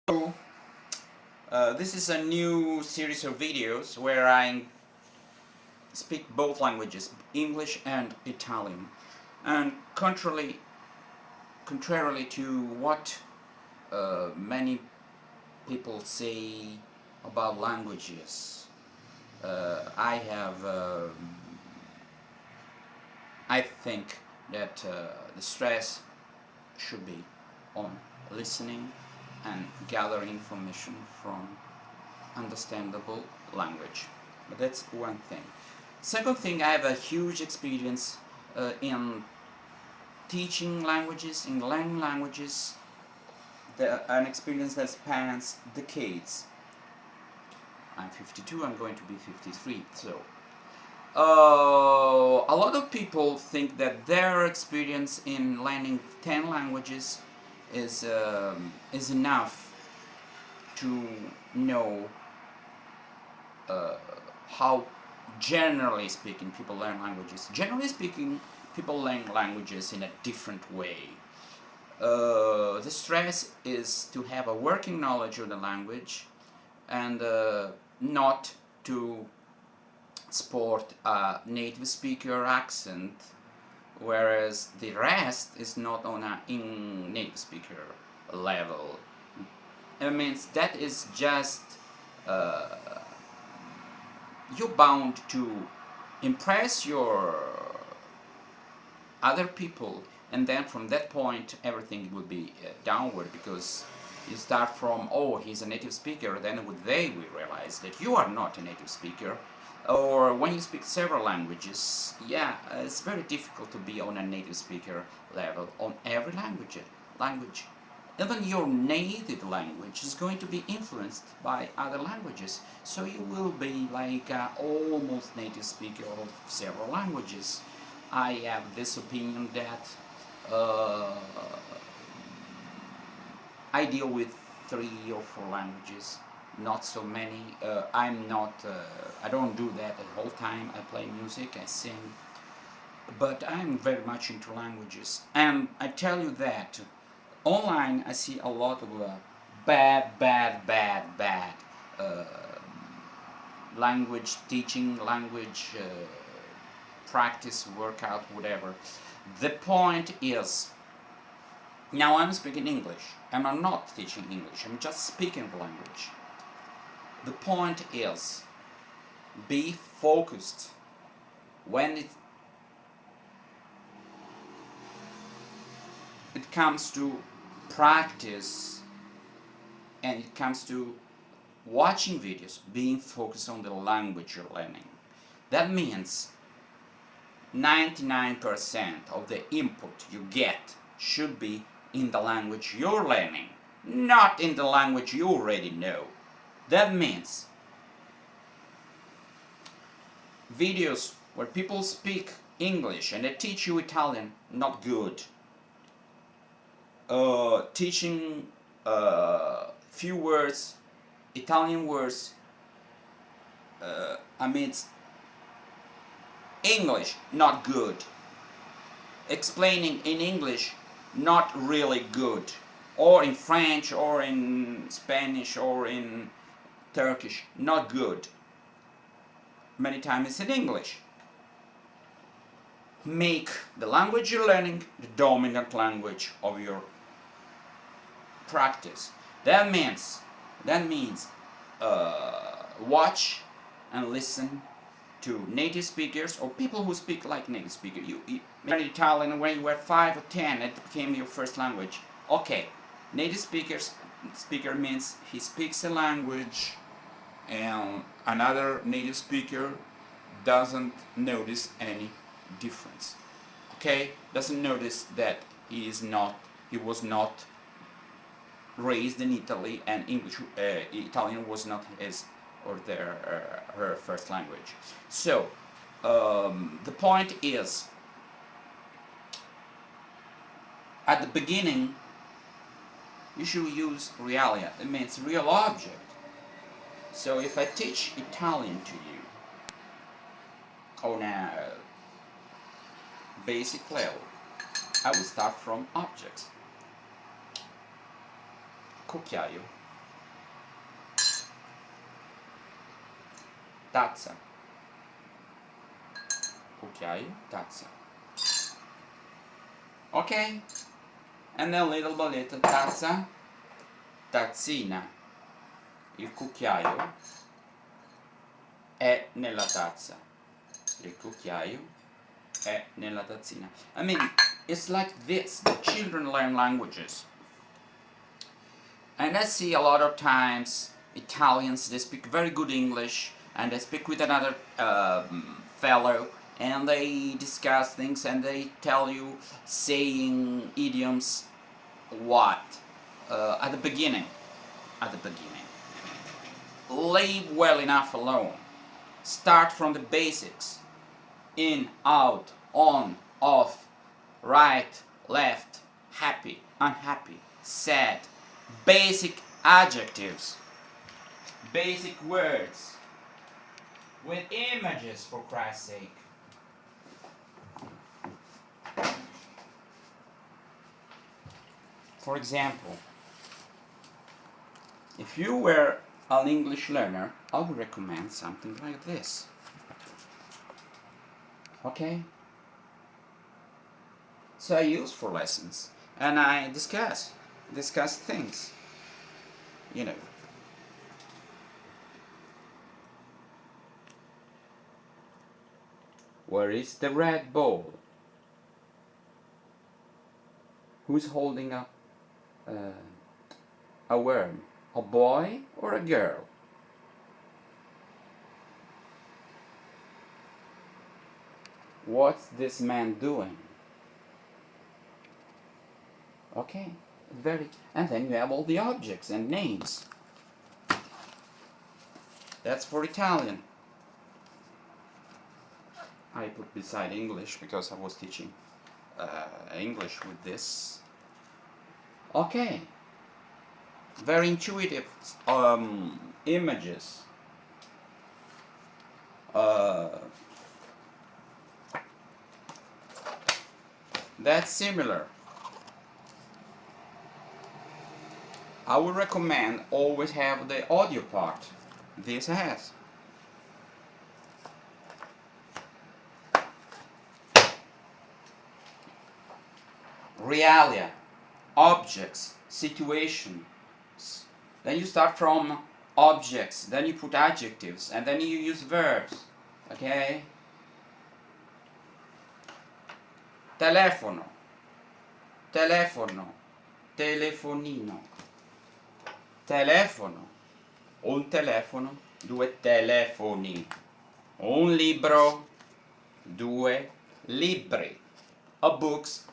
Hello. This is a new series of videos where I speak both languages, English and Italian. And contrarily to what many people say about languages, I think that the stress should be on listening and gathering information from understandable language. But that's one thing. Second thing, I have a huge experience in teaching languages, in learning languages, an experience that spans decades. I'm 52, I'm going to be 53, so a lot of people think that their experience in learning 10 languages is enough to know how, generally speaking, people learn languages. Generally speaking, people learn languages in a different way. The stress is to have a working knowledge of the language and not to sport a native speaker accent, whereas the rest is not on a native speaker level. It means that is just you're bound to impress your other people, and then from that point everything will be downward, because you start from, oh, he's a native speaker, then they will realize that you are not a native speaker. Or when you speak several languages, yeah, it's very difficult to be on a native speaker level on every language. Even your native language is going to be influenced by other languages, so you will be like almost native speaker of several languages. I have this opinion that I deal with 3 or 4 languages, not so many. I don't do that the whole time. I play music, I sing, but I'm very much into languages. And I tell you that online I see a lot of bad uh, language teaching, language practice, workout, whatever. The point is, now I'm speaking English, and I'm not teaching English, I'm just speaking the language. The point is, be focused when it comes to practice and it comes to watching videos, being focused on the language you're learning. That means 99% of the input you get should be in the language you're learning, not in the language you already know. That means videos where people speak English and they teach you Italian, not good. Teaching few words, Italian words, amidst English, not good. Explaining in English, not really good. Or in French, or in Spanish, or in Turkish, not good. Many times it's in English. Make the language you're learning the dominant language of your practice. That means watch and listen to native speakers or people who speak like native speaker. You learn Italian when you were 5 or 10, it became your first language. Okay, native speaker means he speaks a language and another native speaker doesn't notice any difference. Okay, doesn't notice that he was not raised in Italy, and Italian was not his or her first language. So the point is, at the beginning you should use realia. It means real object. So if I teach Italian to you on a basic level, I will start from objects. Cucchiaio, tazza. Cucchiaio, tazza. Ok? And then little by little, tazza, tazzina. Il cucchiaio è nella tazza. Il cucchiaio è nella tazzina. I mean, it's like this. The children learn languages. And I see a lot of times Italians, they speak very good English, and they speak with another fellow, and they discuss things, and they tell you saying idioms what? At the beginning. Leave well enough alone. Start from the basics. In, out, on, off, right, left, happy, unhappy, sad. Basic adjectives. Basic words. With images, for Christ's sake. For example, if you were an English learner, I would recommend something like this. Okay? So I use for lessons, and I discuss things, you know. Where is the red ball? Who's holding up a worm? A boy or a girl? What's this man doing? Okay, and then you have all the objects and names. That's for Italian. I put beside English because I was teaching English with this. Okay. Very intuitive images. That's similar. I would recommend always have the audio part. This has. Realia, objects, situations. Then you start from objects, then you put adjectives, and then you use verbs. Okay? Telefono, telefono, telefonino. Telefono, un telefono, due telefoni. Un libro, due libri. A books,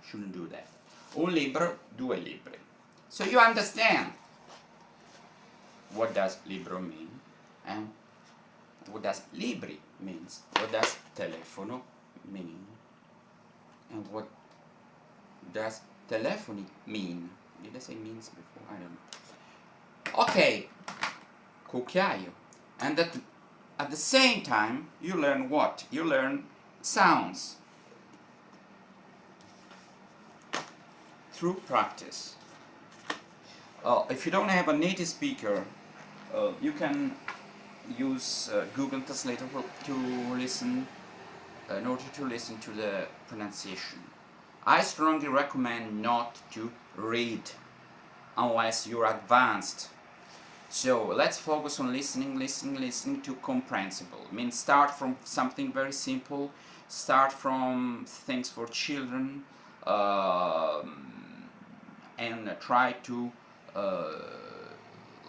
shouldn't do that. Un libro, due libri. So you understand what does libro mean and what does libri means. What does telefono mean and what does telephony mean. Did I say means before? I don't know. Okay, cucchiaio. And at the same time, you learn what? You learn sounds. Through practice. If you don't have a native speaker, you can use Google Translator to listen, in order to listen to the pronunciation. I strongly recommend not to read unless you're advanced. So let's focus on listening to comprehensible. I mean, start from something very simple, start from things for children, and try to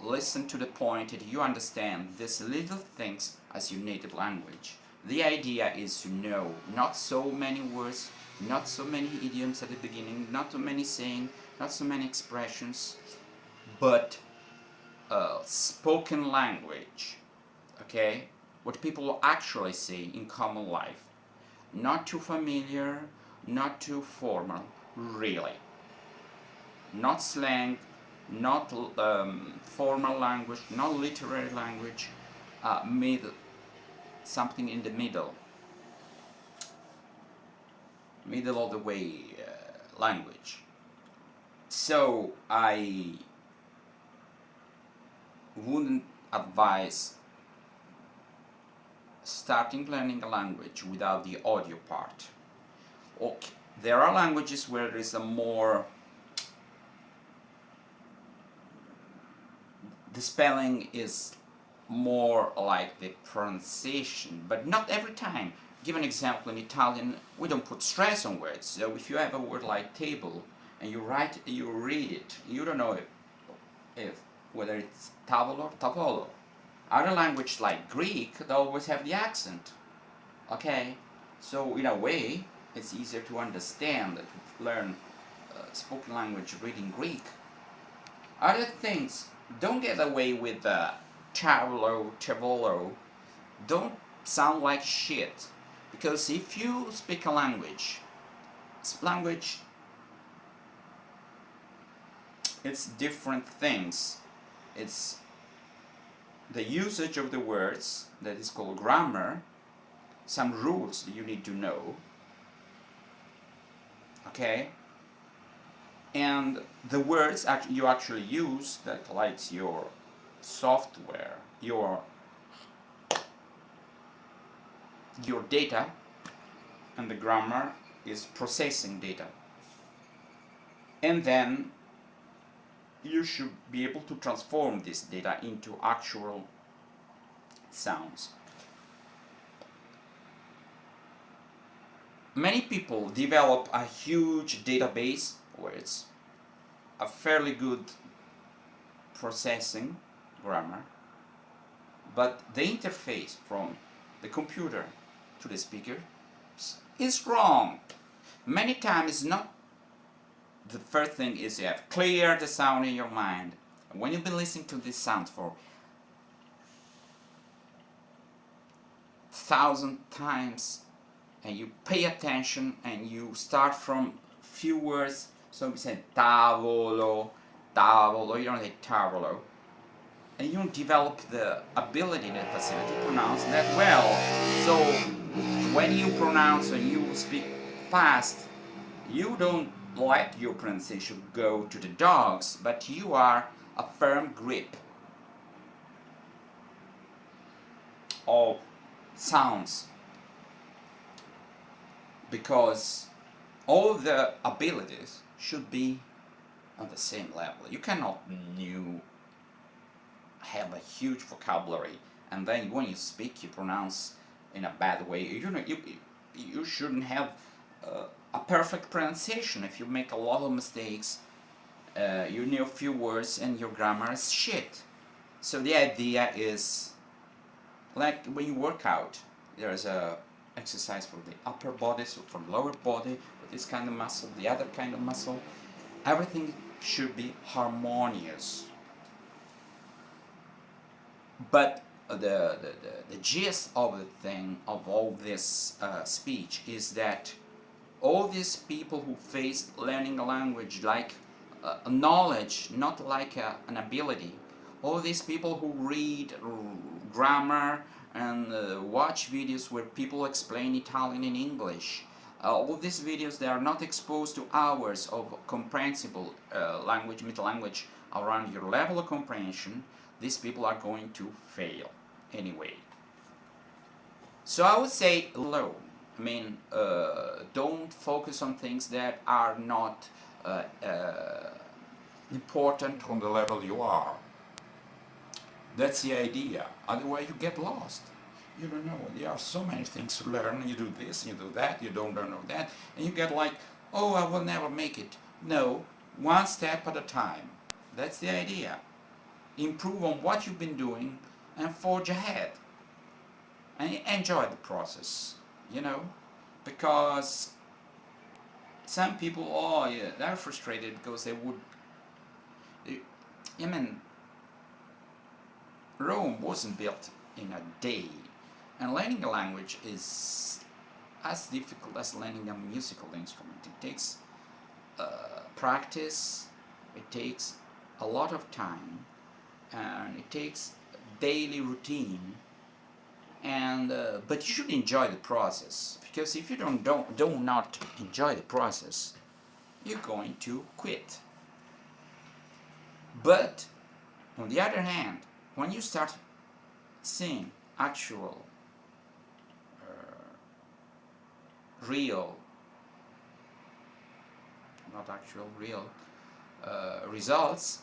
listen to the point that you understand these little things as your native language. The idea is to know not so many words, not so many idioms at the beginning, not so many sayings, not so many expressions, but spoken language, okay? What people actually say in common life. Not too familiar, not too formal, really. Not slang, not formal language, not literary language, something in the middle of the way language. So I wouldn't advise starting learning a language without the audio part. Okay, there are languages where there is a more, the spelling is more like the pronunciation, but not every time. Give an example. In Italian, we don't put stress on words. So if you have a word like table and you read it, you don't know if whether it's tavolo or tavolo. Other languages like Greek, they always have the accent. Okay, so in a way, it's easier to understand, to learn spoken language reading Greek. Other things, don't get away with tavolo. Don't sound like shit. Because if you speak a language, it's different things. It's the usage of the words, that is called grammar, some rules that you need to know, okay? And the words you actually use, that likes your software, your data, and the grammar is processing data. And then you should be able to transform this data into actual sounds. Many people develop a huge database where it's a fairly good processing grammar, but the interface from the computer to the speaker is wrong. Many times not. The first thing is you have clear the sound in your mind. When you've been listening to this sound for 1,000 times and you pay attention and you start from few words, so we say tavolo, tavolo, you don't say tavolo, and you don't develop the ability, the facility to pronounce that well. So when you pronounce and you speak fast, you don't let your pronunciation go to the dogs, but you are a firm grip of sounds, because all the abilities should be on the same level. You cannot have a huge vocabulary and then when you speak you pronounce in a bad way. You shouldn't have a perfect pronunciation. If you make a lot of mistakes, you know a few words and your grammar is shit. So the idea is, like when you work out, there's a exercise for the upper body, so for lower body, for this kind of muscle, the other kind of muscle. Everything should be harmonious. But the gist of the thing, of all this speech, is that all these people who face learning a language like a knowledge, not like an ability, all these people who read grammar and watch videos where people explain Italian in English, all these videos, they are not exposed to hours of comprehensible language, meta-language around your level of comprehension. These people are going to fail anyway. So I would say low. I mean, don't focus on things that are not important on the level you are. That's the idea. Otherwise you get lost. You don't know. There are so many things to learn. You do this, you do that, you don't know that, and you get like, oh, I will never make it. No, one step at a time. That's the idea. Improve on what you've been doing and forge ahead. And enjoy the process, you know, because some people, oh yeah, they're frustrated because I mean, Rome wasn't built in a day, and learning a language is as difficult as learning a musical instrument. It takes practice, it takes a lot of time, and it takes daily routine. And but you should enjoy the process, because if you do not enjoy the process, you're going to quit. But on the other hand, when you start seeing actual real, not actual, real results,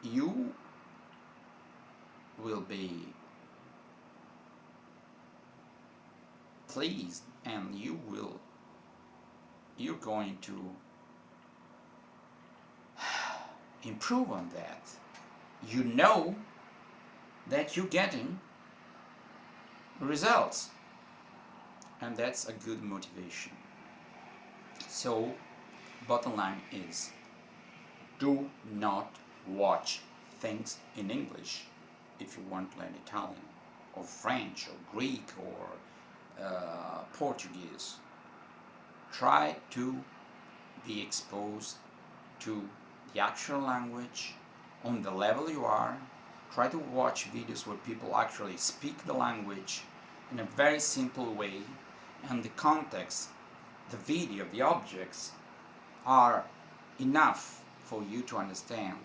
you will be pleased, and you're going to improve on that. You know that you're getting results, and that's a good motivation. So bottom line is, do not watch things in English if you want to learn Italian or French or Greek or Portuguese. Try to be exposed to the actual language on the level you are. Try to watch videos where people actually speak the language in a very simple way, and the context, the video, the objects are enough for you to understand.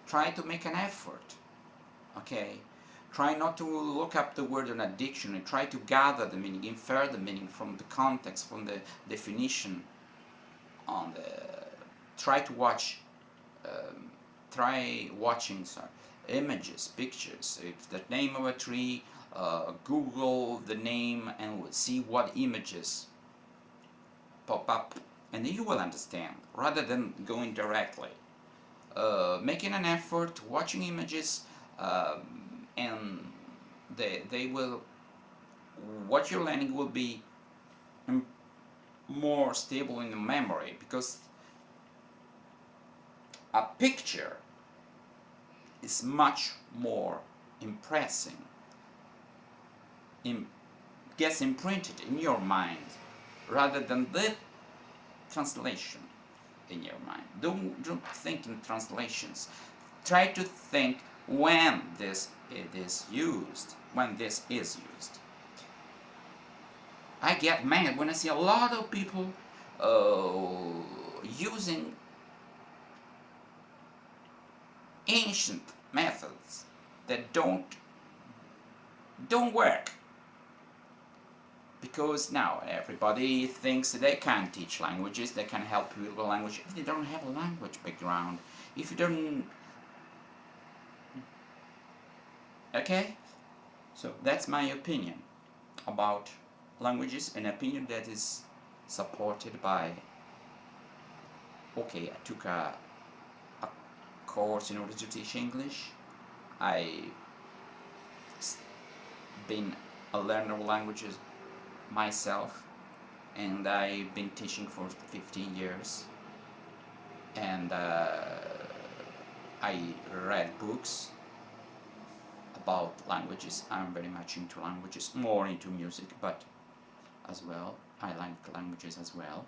Try to make an effort, okay? Try not to look up the word in a dictionary. Try to gather the meaning, infer the meaning from the context, from the definition. Try to watch, try watching images, pictures. If the name of a tree, Google the name and see what images pop up, and you will understand, rather than going directly. Making an effort, watching images, and they will, what you're learning will be more stable in the memory, because a picture is much more impressing, gets imprinted in your mind rather than the translation in your mind. Don't think in translations. Try to think when this is used. I get mad when I see a lot of people using ancient methods that don't work. Because now everybody thinks they can teach languages, they can help you with a language. If they don't have a language background, if you don't... Okay? So that's my opinion about languages, an opinion that is supported by... Okay, I took a course in order to teach English. I've been a learner of languages myself, and I've been teaching for 15 years, and I read books about languages. I'm very much into languages, more into music, but as well I like languages as well.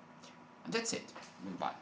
And that's it. Goodbye.